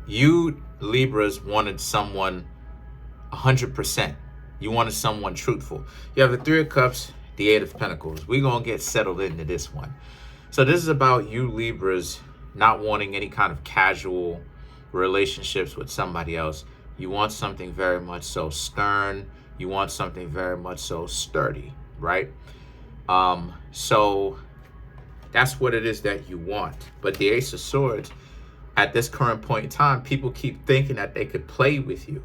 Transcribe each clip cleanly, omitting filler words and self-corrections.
You Libras wanted someone 100%. You wanted someone truthful. You have the Three of Cups, the Eight of Pentacles. We're going to get settled into this one. So this is about you Libras not wanting any kind of casual relationships with somebody else. You want something very much so stern. You want something very much so sturdy, right? So that's what it is that you want. But the Ace of Swords, at this current point in time, people keep thinking that they could play with you.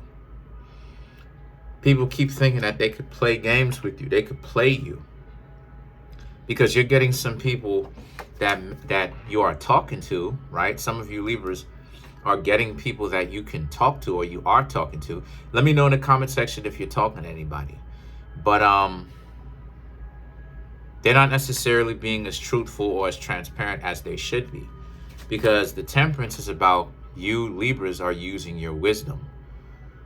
People keep thinking that they could play games with you. They could play you. Because you're getting some people that you are talking to, right? Some of you Libras are getting people that you can talk to or you are talking to. Let me know in the comment section if you're talking to anybody. But they're not necessarily being as truthful or as transparent as they should be. Because the Temperance is about you Libras are using your wisdom.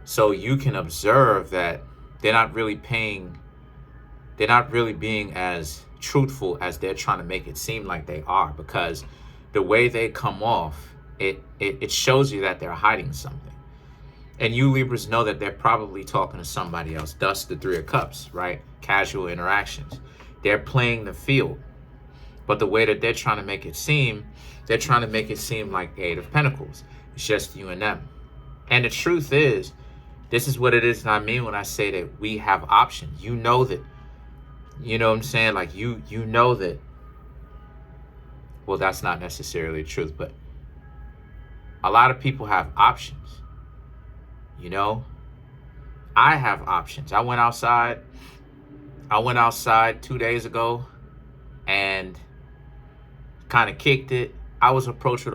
So you can observe that they're not really being as truthful as they're trying to make it seem like they are, because the way they come off, it shows you that they're hiding something. And you Libras know that they're probably talking to somebody else. Thus the Three of Cups, right? Casual interactions. They're playing the field. But the way that they're trying to make it seem, they're trying to make it seem like the Eight of Pentacles. It's just you and them. And the truth is, this is what it is that I mean when I say that we have options. You know that, you know what I'm saying? Like you know that, well, that's not necessarily the truth, but a lot of people have options. You know, I have options. I went outside 2 days ago and kind of kicked it. I was approached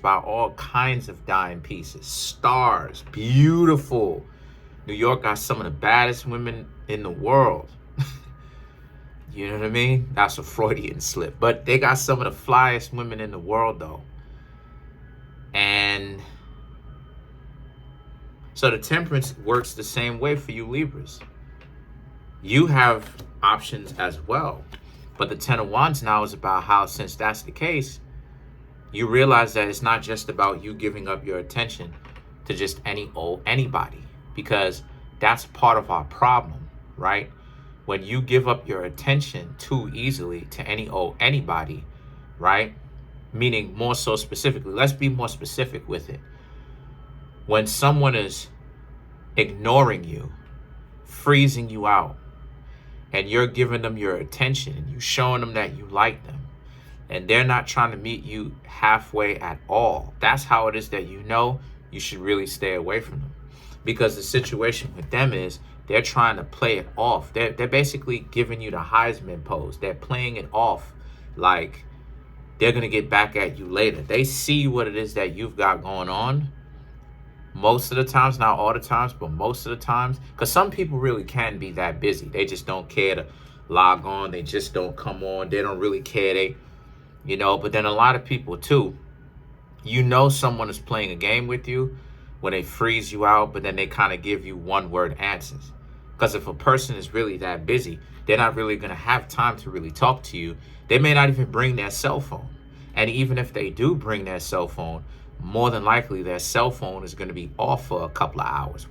by all kinds of dime pieces, stars, beautiful. New York got some of the baddest women in the world. You know what I mean? That's a Freudian slip. But they got some of the flyest women in the world, though. And so the Temperance works the same way for you Libras. You have options as well. But the Ten of Wands now is about how, since that's the case, you realize that it's not just about you giving up your attention to just anybody, because that's part of our problem, right? When you give up your attention too easily to anybody, right? Meaning more so specifically, let's be more specific with it. When someone is ignoring you, freezing you out, and you're giving them your attention and you showing them that you like them, and they're not trying to meet you halfway at all, that's how it is that you know you should really stay away from them. Because the situation with them is they're trying to play it off. They're basically giving you the Heisman pose. They're playing it off like they're going to get back at you later. They see what it is that you've got going on. Most of the times, not all the times, but most of the times. Because some people really can be that busy. They just don't care to log on. They just don't come on. They don't really care. But then a lot of people too, someone is playing a game with you when they freeze you out, but then they kind of give you one-word answers. Because if a person is really that busy, they're not really going to have time to really talk to you. They may not even bring their cell phone. And even if they do bring their cell phone, more than likely their cell phone is going to be off for a couple of hours.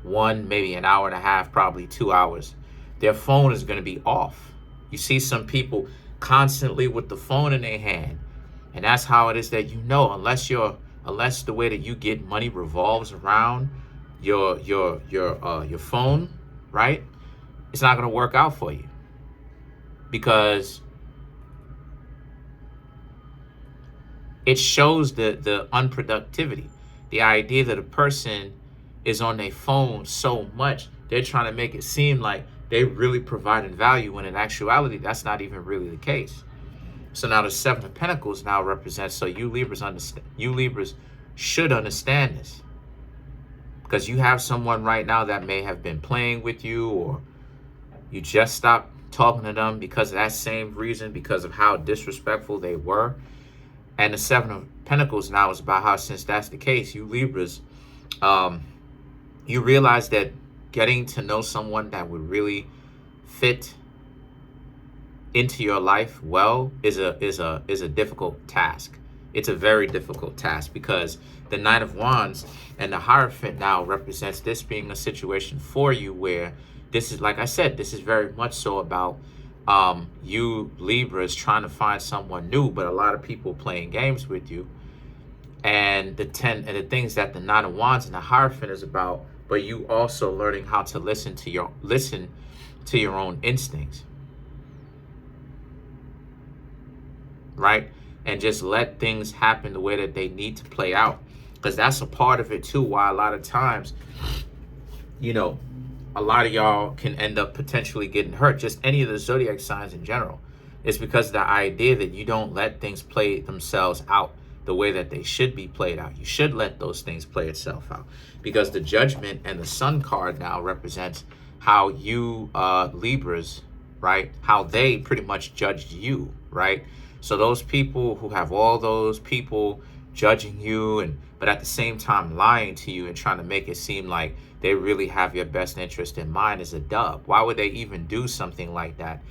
One, maybe an hour and a half, probably 2 hours. Their phone is going to be off. You see some people constantly with the phone in their hand. And that's how it is that unless the way that you get money revolves around your phone, right? It's not going to work out for you, because it shows the unproductivity. The idea that a person is on their phone so much, they're trying to make it seem like they really providing value, when in actuality, that's not even really the case. So now the Seven of Pentacles now represents, so you Libras should understand this. Because you have someone right now that may have been playing with you, or you just stopped talking to them because of that same reason, because of how disrespectful they were. And the Seven of Pentacles now is about how, since that's the case, you Libras, you realize that getting to know someone that would really fit into your life well is a difficult task. It's a very difficult task because the Nine of Wands and the Hierophant now represents this being a situation for you where this is, like I said, this is very much so about you Libras trying to find someone new, but a lot of people playing games with you. And the things that the Nine of Wands and the Hierophant is about, but you also learning how to listen to your own instincts, right? And just let things happen the way that they need to play out, because that's a part of it too. Why a lot of times, you know, a lot of y'all can end up potentially getting hurt. Just any of the zodiac signs in general. It's because of the idea that you don't let things play themselves out the way that they should be played out. You should let those things play itself out, because the Judgment and the Sun card now represents how you Libras, right, how they pretty much judged you, right? So those people who have all those people judging you, but at the same time lying to you and trying to make it seem like they really have your best interest in mind is a dub. Why would they even do something like that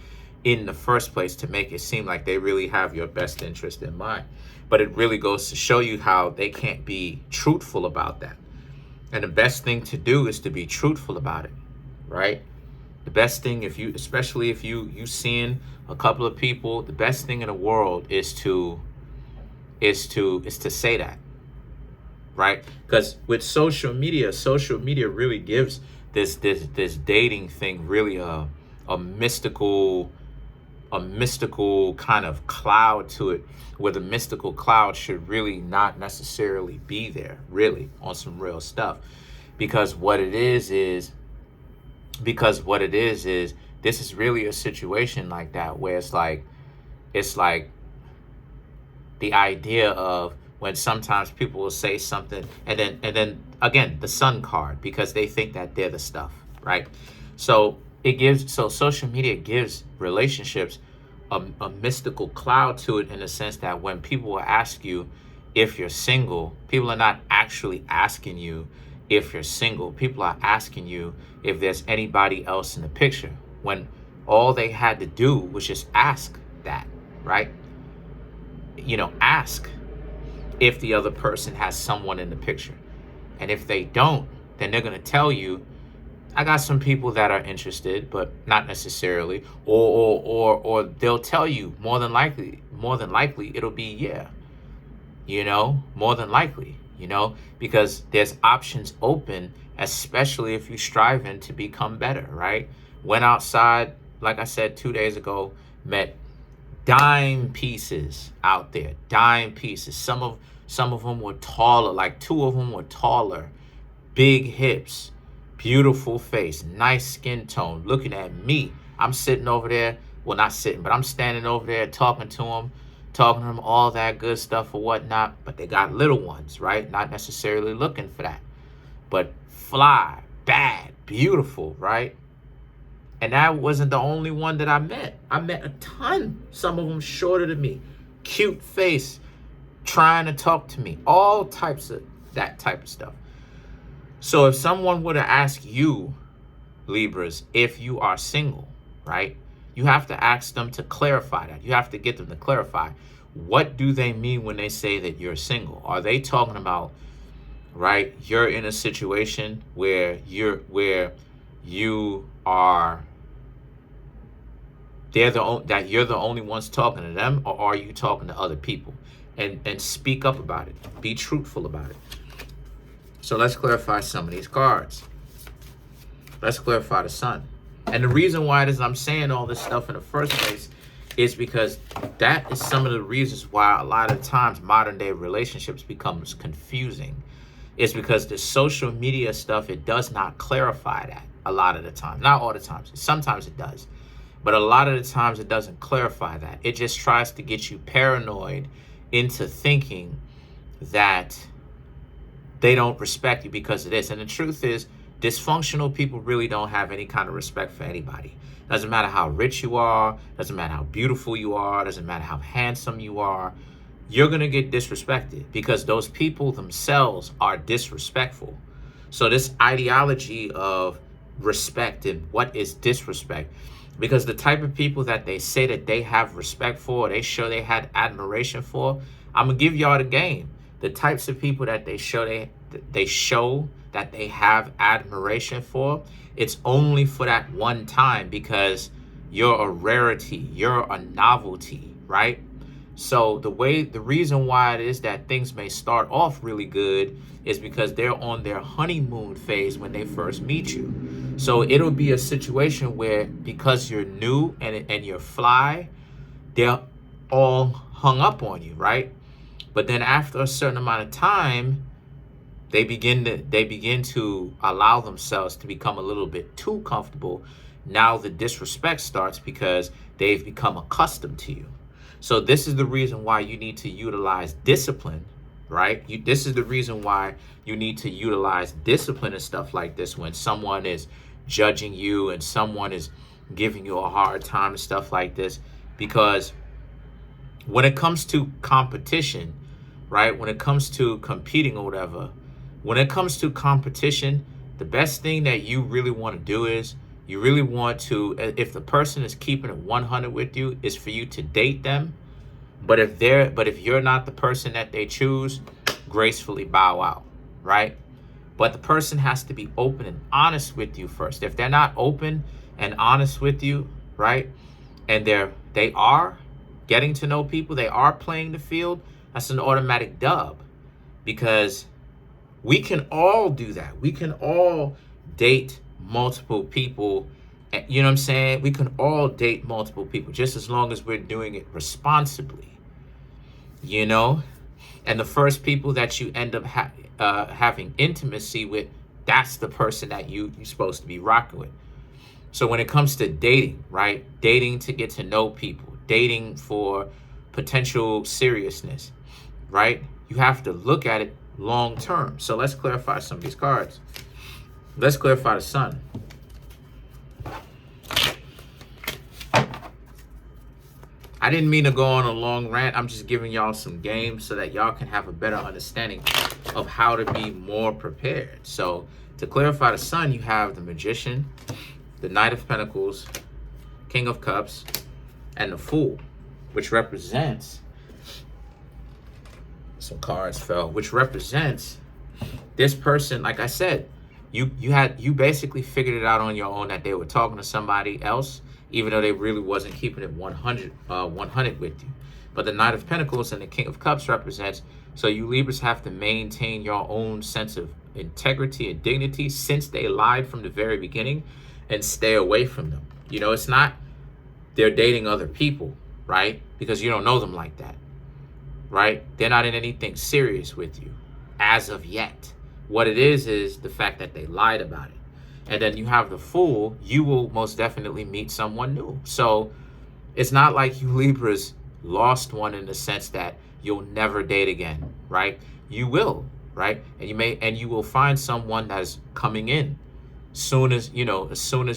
in the first place to make it seem like they really have your best interest in mind? But it really goes to show you how they can't be truthful about that. And the best thing to do is to be truthful about it, right? The best thing, especially if you seeing a couple of people, the best thing in the world is to say that, right? Because with social media really gives this dating thing really a mystical kind of cloud to it, where the mystical cloud should really not necessarily be there, really, on some real stuff. Because what it is this is really a situation like that, where it's like the idea of when sometimes people will say something and then again the Sun card, because they think that they're the stuff, right? So social media gives relationships a mystical cloud to it, in the sense that when people will ask you if you're single, people are not actually asking you if you're single. People are asking you if there's anybody else in the picture, when all they had to do was just ask that, right? Ask if the other person has someone in the picture. And if they don't, then they're going to tell you, I got some people that are interested, but not necessarily. Or they'll tell you more than likely it'll be yeah. More than likely, because there's options open, especially if you're striving to become better, right? Went outside, like I said 2 days ago, met dime pieces out there, dime pieces. Some of them were taller, like 2 of them were taller, big hips, beautiful face, nice skin tone, looking at me. I'm sitting over there, well, not sitting, but I'm standing over there talking to them all that good stuff or whatnot. But they got little ones, right? Not necessarily looking for that, but fly, bad, beautiful, right? And that wasn't the only one that I met. I met a ton. Some of them shorter than me, cute face, trying to talk to me, all types of that type of stuff. So if someone were to ask you, Libras, if you are single, right, you have to ask them to clarify that. You have to get them to clarify, what do they mean when they say that you're single? Are they talking about, right, you're in a situation where you're the only ones talking to them, or are you talking to other people? And speak up about it. Be truthful about it. So let's clarify some of these cards. Let's clarify the Sun. And the reason why it is I'm saying all this stuff in the first place is because that is some of the reasons why a lot of times modern day relationships becomes confusing. It's because the social media stuff, it does not clarify that a lot of the time. Not all the times. Sometimes it does. But a lot of the times it doesn't clarify that. It just tries to get you paranoid into thinking that they don't respect you because of this. And the truth is, dysfunctional people really don't have any kind of respect for anybody. Doesn't matter how rich you are, doesn't matter how beautiful you are, doesn't matter how handsome you are, you're going to get disrespected because those people themselves are disrespectful. So this ideology of respect and what is disrespect, because the type of people that they say that they have respect for, they show they had admiration for, I'm gonna give y'all the game. The types of people that they show that they have admiration for, it's only for that one time because you're a rarity, you're a novelty, right? So the reason why it is that things may start off really good is because they're on their honeymoon phase when they first meet you. So it'll be a situation where because you're new and you're fly, they're all hung up on you, right? But then after a certain amount of time, they begin to allow themselves to become a little bit too comfortable. Now the disrespect starts because they've become accustomed to you. So this is the reason why you need to utilize discipline, right? This is the reason why you need to utilize discipline and stuff like this when someone is judging you and someone is giving you a hard time and stuff like this. Because when it comes to competition, right? When it comes to competing or whatever, when it comes to competition, the best thing that you really want to do is you really want to, if the person is keeping it 100 with you, is for you to date them. But if you're not the person that they choose, gracefully bow out, right? But the person has to be open and honest with you first. If they're not open and honest with you, right? And they are getting to know people, they are playing the field, that's an automatic dub. Because we can all do that. We can all date multiple people. You know what I'm saying? We can all date multiple people just as long as we're doing it responsibly, you know? And the first people that you end up having intimacy with, that's the person that you're supposed to be rocking with. So when it comes to dating, right? Dating to get to know people, dating for potential seriousness, right? You have to look at it long term. So let's clarify some of these cards. Let's clarify the sun. I didn't mean to go on a long rant. I'm just giving y'all some games so that y'all can have a better understanding of how to be more prepared. So to clarify the sun, you have the Magician, the Knight of Pentacles, King of Cups, and the Fool, which represents, some cards fell, which represents this person. Like I said, you basically figured it out on your own that they were talking to somebody else, even though they really wasn't keeping it 100 with you. But the Knight of Pentacles and the King of Cups represents, so you Libras have to maintain your own sense of integrity and dignity since they lied from the very beginning, and stay away from them. You know, it's not they're dating other people, right? Because you don't know them like that, right? They're not in anything serious with you as of yet. What it is the fact that they lied about it. And then you have the Fool, you will most definitely meet someone new. So it's not like you Libras lost one in the sense that you'll never date again, right? You will, right? And you will find someone that's coming in. As soon as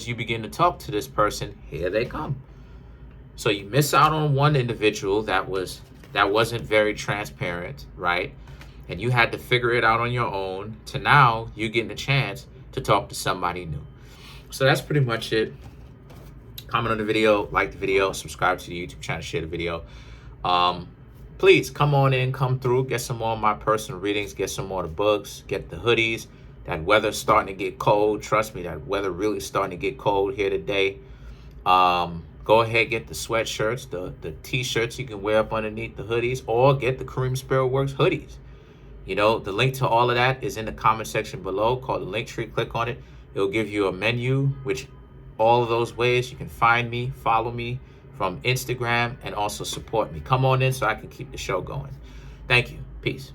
you begin to talk to this person, here they come. So you miss out on one individual that wasn't very transparent, right? And you had to figure it out on your own, to now you're getting a chance to talk to somebody new. So that's pretty much it. Comment on the video, like the video, subscribe to the YouTube channel, share the video. Please come on in, come through, get some more of my personal readings, get some more of the books, get the hoodies. That weather's starting to get cold. Trust me, that weather really starting to get cold here today. Go ahead, get the sweatshirts, the t-shirts you can wear up underneath the hoodies, or get the Kareemspiritworks hoodies. You know, the link to all of that is in the comment section below, called the link tree. Click on it. It'll give you a menu, which all of those ways you can find me, follow me from Instagram, and also support me. Come on in so I can keep the show going. Thank you. Peace.